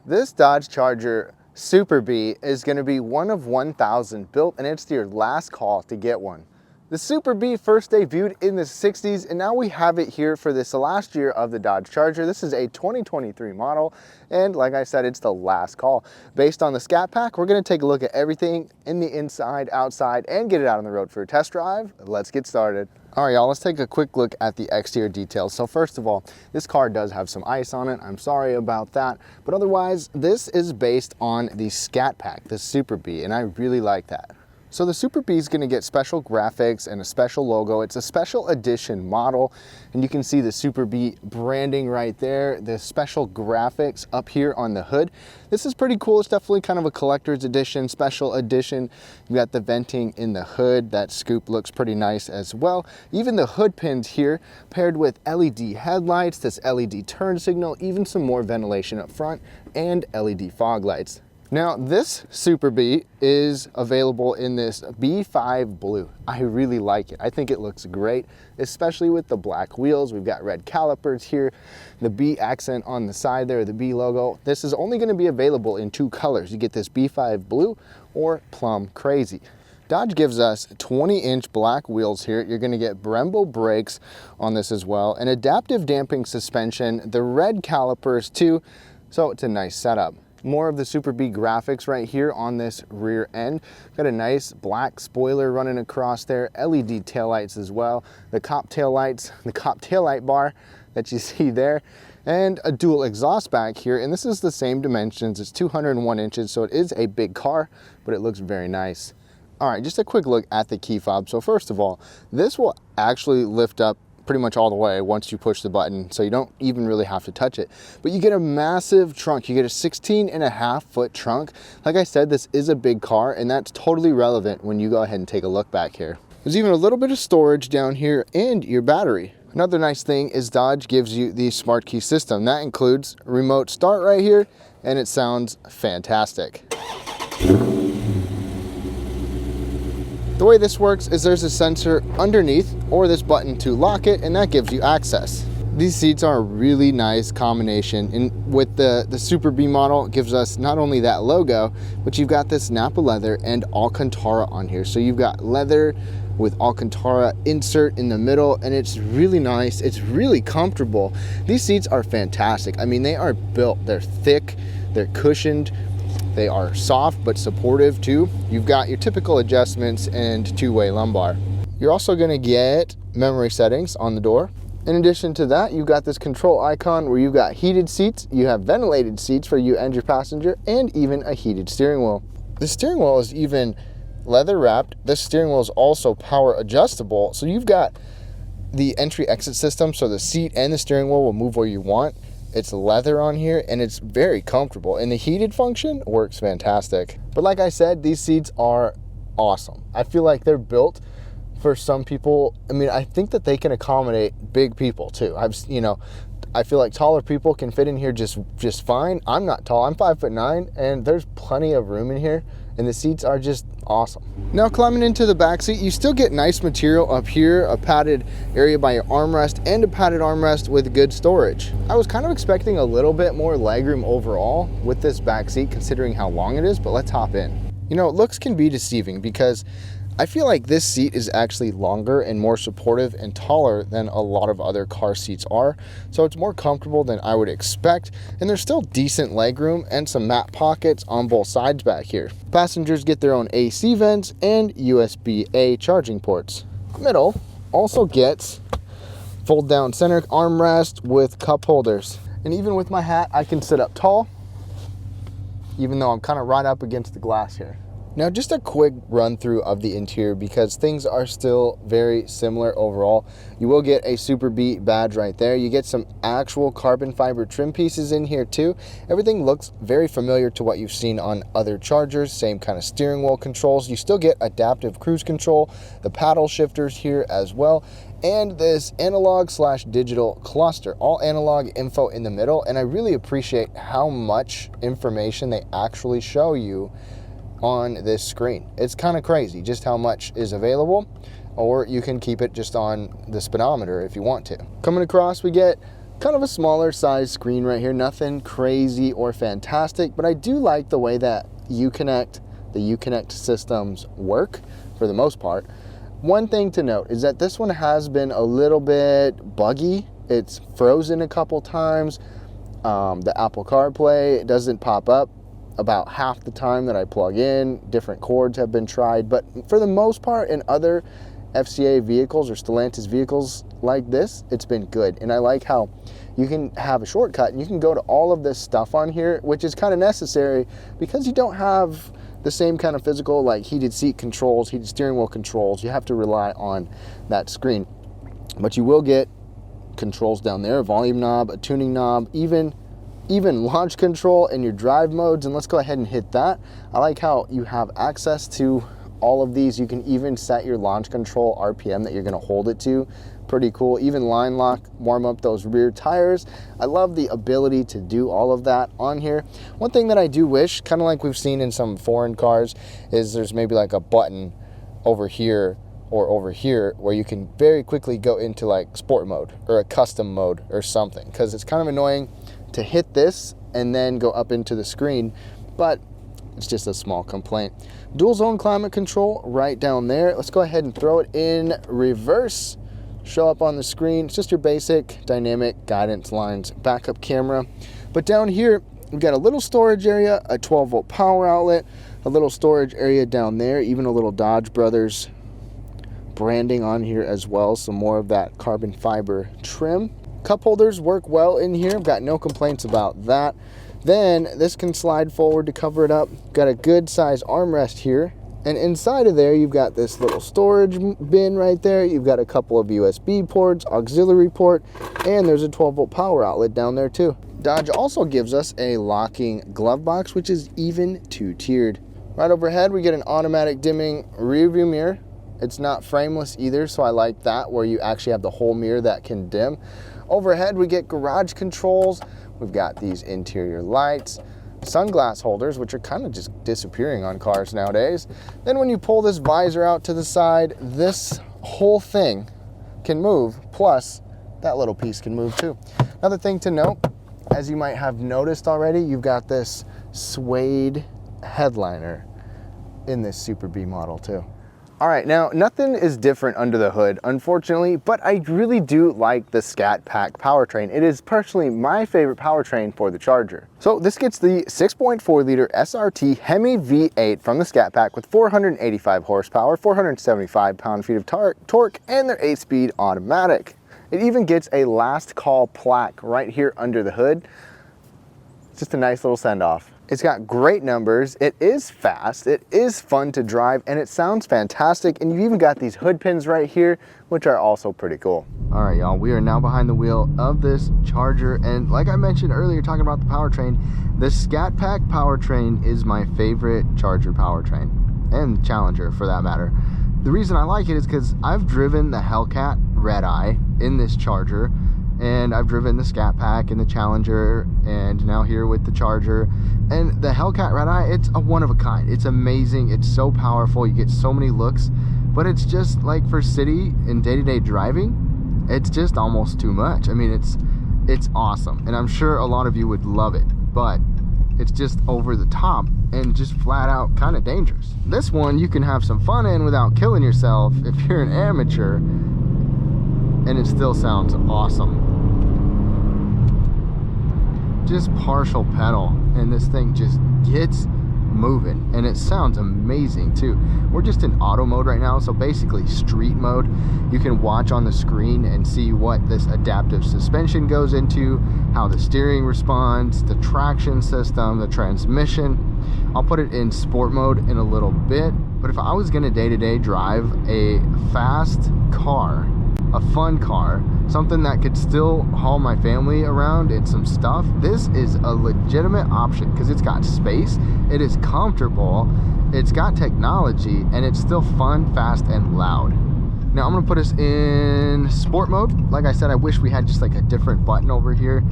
This Dodge Charger Super B is going to be one of 1,000 built, and it's your last call to get one. The Super B first debuted in the 60s, and now we have it here for this last year of the Dodge Charger. This is a 2023 model, and like I said, it's the last call. Based on the Scat Pack, we're going to take a look at everything in the inside, outside, and get it out on the road for a test drive. Let's get started. All right, y'all, let's take a quick look at the exterior details. So first of all, this car does have some ice on it. I'm sorry about that, but otherwise, this is based on the Scat Pack, the Super B, and I really like that. So the Super B is going to get special graphics and a special logo. It's a special edition model, and you can see the Super B branding right there, the special graphics up here on the hood. This is pretty cool. It's definitely kind of a collector's edition, special edition. You got the venting in the hood. That scoop looks pretty nice as well. Even the hood pins here paired with LED headlights, this LED turn signal, even some more ventilation up front, and LED fog lights. Now, this Super B is available in this B5 blue. I really like it. I think it looks great, especially with the black wheels. We've got red calipers here, the B accent on the side there, the B logo. This is only going to be available in two colors. You get this B5 blue or plum crazy. Dodge gives us 20-inch black wheels here. You're going to get Brembo brakes on this as well, an adaptive damping suspension, the red calipers too, so it's a nice setup. More of the Super B graphics right here on this rear end. Got a nice black spoiler running across there, LED taillights as well, the cop taillights, the cop taillight bar that you see there, and a dual exhaust back here. And this is the same dimensions. It's 201 inches, so it is a big car, but it looks very nice. All right, just a quick look at the key fob. So first of all, this will actually lift up pretty much all the way once you push the button, so you don't even really have to touch it. But you get a massive trunk. You get a 16.5-foot trunk. Like I said, this is a big car, and that's totally relevant when you go ahead and take a look back here. There's even a little bit of storage down here and your battery. Another nice thing is Dodge gives you the smart key system. That includes remote start right here, and it sounds fantastic. The way this works is there's a sensor underneath or this button to lock it, and that gives you access. These seats are a really nice combination, and with the Super B model, it gives us not only that logo, but you've got this Nappa leather and Alcantara on here. So you've got leather with Alcantara insert in the middle, and it's really nice. It's really comfortable. These seats are fantastic. I mean, they are built, they're thick, they're cushioned. They are soft but supportive too. You've got your typical adjustments and two-way lumbar. You're also going to get memory settings on the door. In addition to that, you've got this control icon where you've got heated seats, you have ventilated seats for you and your passenger, and even a heated steering wheel. The steering wheel is even leather wrapped. This steering wheel is also power adjustable, so you've got the entry exit system, so the seat and the steering wheel will move where you want. It's leather on here, and it's very comfortable, and the heated function works fantastic. But like I said, these seats are awesome. I feel like they're built for some people. I mean, I think that they can accommodate big people too. I feel like taller people can fit in here just fine. I'm not tall. I'm 5'9", and there's plenty of room in here, and the seats are just awesome. Now climbing into the back seat, you still get nice material up here, a padded area by your armrest, and a padded armrest with good storage. I was kind of expecting a little bit more legroom overall with this back seat considering how long it is, but let's hop in. You know, looks can be deceiving because I feel like this seat is actually longer and more supportive and taller than a lot of other car seats are, so it's more comfortable than I would expect, and there's still decent legroom and some mat pockets on both sides back here. Passengers get their own AC vents and USB-A charging ports. Middle also gets fold down center armrest with cup holders, and even with my hat I can sit up tall even though I'm kind of right up against the glass here. Now, just a quick run through of the interior because things are still very similar overall. You will get a Super B badge right there. You get some actual carbon fiber trim pieces in here too. Everything looks very familiar to what you've seen on other Chargers. Same kind of steering wheel controls. You still get adaptive cruise control, the paddle shifters here as well, and this analog/digital cluster. All analog info in the middle, and I really appreciate how much information they actually show you on this screen. It's kind of crazy just how much is available, or you can keep it just on the speedometer if you want to. Coming across, we get Kind of a smaller size screen right here, nothing crazy or fantastic, but I do like the way that the Uconnect systems work for the most part. One thing to note is that this one has been a little bit buggy. It's frozen a couple times. The Apple CarPlay doesn't pop up about half the time that I plug in. Different cords have been tried, but for the most part in other FCA vehicles or Stellantis vehicles like this, it's been good. And I like how you can have a shortcut and you can go to all of this stuff on here, which is kind of necessary because you don't have the same kind of physical like heated seat controls, heated steering wheel controls. You have to rely on that screen, but you will get controls down there, a volume knob, a tuning knob, even launch control in your drive modes. And let's go ahead and hit that. I like how you have access to all of these. You can even set your launch control RPM that you're going to hold it to. Pretty cool. Even line lock, warm up those rear tires. I love the ability to do all of that on here. One thing that I do wish, kind of like we've seen in some foreign cars, is there's maybe like a button over here or over here where you can very quickly go into like sport mode or a custom mode or something, because it's kind of annoying to hit this and then go up into the screen, but it's just a small complaint. Dual zone climate control right down there. Let's go ahead and throw it in reverse. Show up on the screen. It's just your basic dynamic guidance lines, backup camera. But down here, we've got a little storage area, a 12-volt power outlet, a little storage area down there, even a little Dodge Brothers branding on here as well. Some more of that carbon fiber trim. Cup holders work well in here. Got no complaints about that. Then this can slide forward to cover it up. Got a good size armrest here. And inside of there, you've got this little storage bin right there. You've got a couple of USB ports, auxiliary port, and there's a 12-volt power outlet down there too. Dodge also gives us a locking glove box, which is even two-tiered. Right overhead, we get an automatic dimming rear view mirror. It's not frameless either, so I like that, where you actually have the whole mirror that can dim. Overhead, we get garage controls. We've got these interior lights, sunglass holders, which are kind of just disappearing on cars nowadays. Then when you pull this visor out to the side, this whole thing can move, plus that little piece can move too. Another thing to note, as you might have noticed already, you've got this suede headliner in this Super B model too. All right, now nothing is different under the hood, unfortunately, but I really do like the Scat Pack powertrain. It is personally my favorite powertrain for the Charger. So this gets the 6.4 liter SRT Hemi V8 from the Scat Pack with 485 horsepower, 475 pound-feet of torque, and their 8-speed automatic. It even gets a last call plaque right here under the hood. It's just a nice little send-off. It's got great numbers, it is fast, it is fun to drive, and it sounds fantastic. And you've even got these hood pins right here, which are also pretty cool. All right, y'all, we are now behind the wheel of this Charger. And like I mentioned earlier, talking about the powertrain, the Scat Pack powertrain is my favorite Charger powertrain, and Challenger for that matter. The reason I like it is because I've driven the Hellcat Red Eye in this Charger, and I've driven the Scat Pack and the Challenger, and now here with the Charger. And the Hellcat Red Eye, it's a one of a kind. It's amazing, it's so powerful, you get so many looks, but it's just like for city and day-to-day driving, it's just almost too much. I mean, it's awesome, and I'm sure a lot of you would love it, but it's just over the top and just flat out kind of dangerous. This one you can have some fun in without killing yourself if you're an amateur, and it still sounds awesome. Just partial pedal and this thing just gets moving, and it sounds amazing too. We're just in auto mode right now, so basically street mode. You can watch on the screen and see what this adaptive suspension goes into, how the steering responds, the traction system, the transmission. I'll put it in sport mode in a little bit, but if I was gonna day-to-day drive a fast car, a fun car, something that could still haul my family around and some stuff, this is a legitimate option because it's got space, it is comfortable, it's got technology, and it's still fun, fast, and loud. Now I'm gonna put us in sport mode. Like I said, I wish we had just like a different button over here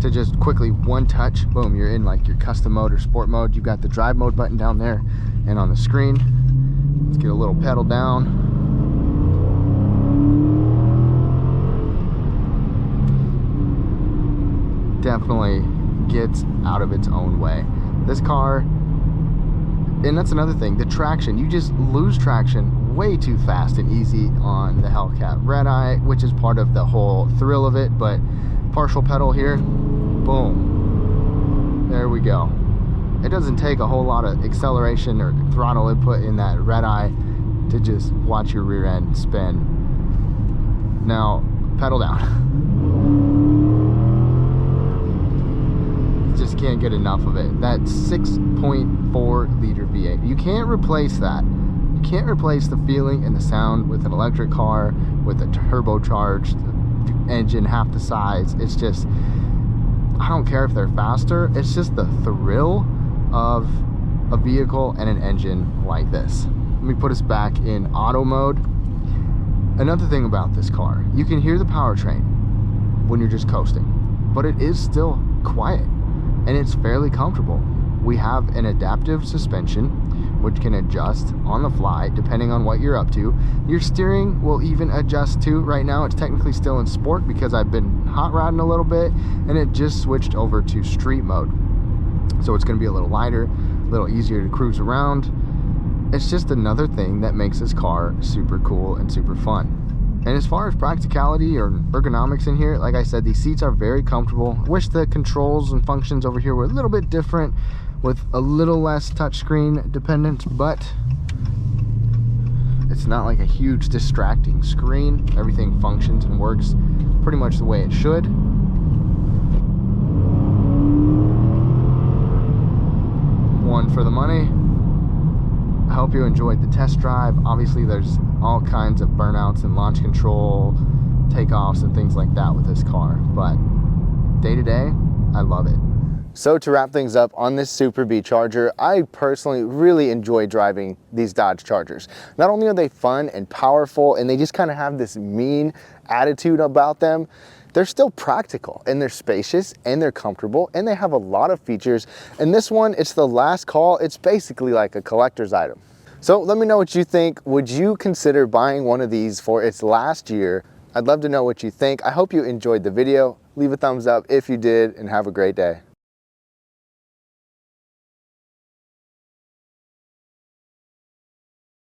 to just quickly one touch, boom, you're in like your custom mode or sport mode. You've got the drive mode button down there and on the screen. Let's get a little pedal down. definitely gets out of its own way. This car, and that's another thing, the traction, you just lose traction way too fast and easy on the Hellcat Red Eye, which is part of the whole thrill of it. But partial pedal here, boom, there we go. It doesn't take a whole lot of acceleration or throttle input in that Red Eye to just watch your rear end spin. Now, pedal down. Just can't get enough of it. That 6.4 liter V8. You can't replace that. You can't replace the feeling and the sound with an electric car with a turbocharged engine half the size. It's just, I don't care if they're faster. It's just the thrill of a vehicle and an engine like this. Let me put us back in auto mode. Another thing about this car, you can hear the powertrain when you're just coasting, but it is still quiet and it's fairly comfortable. We have an adaptive suspension which can adjust on the fly depending on what you're up to. Your steering will even adjust too. Right now it's technically still in sport because I've been hot rodding a little bit, and it just switched over to street mode. So it's going to be a little lighter, a little easier to cruise around. It's just another thing that makes this car super cool and super fun. And as far as practicality or ergonomics in here, like I said, these seats are very comfortable. I wish the controls and functions over here were a little bit different with a little less touchscreen dependence, but it's not like a huge distracting screen. Everything functions and works pretty much the way it should. One for the money. I hope you enjoyed the test drive. Obviously there's all kinds of burnouts and launch control, takeoffs and things like that with this car, but day to day, I love it. So to wrap things up on this Super B Charger, I personally really enjoy driving these Dodge Chargers. Not only are they fun and powerful and they just kind of have this mean attitude about them, they're still practical and they're spacious and they're comfortable and they have a lot of features. And this one, it's the last call. It's basically like a collector's item. So let me know what you think. Would you consider buying one of these for its last year? I'd love to know what you think. I hope you enjoyed the video. Leave a thumbs up if you did, and have a great day.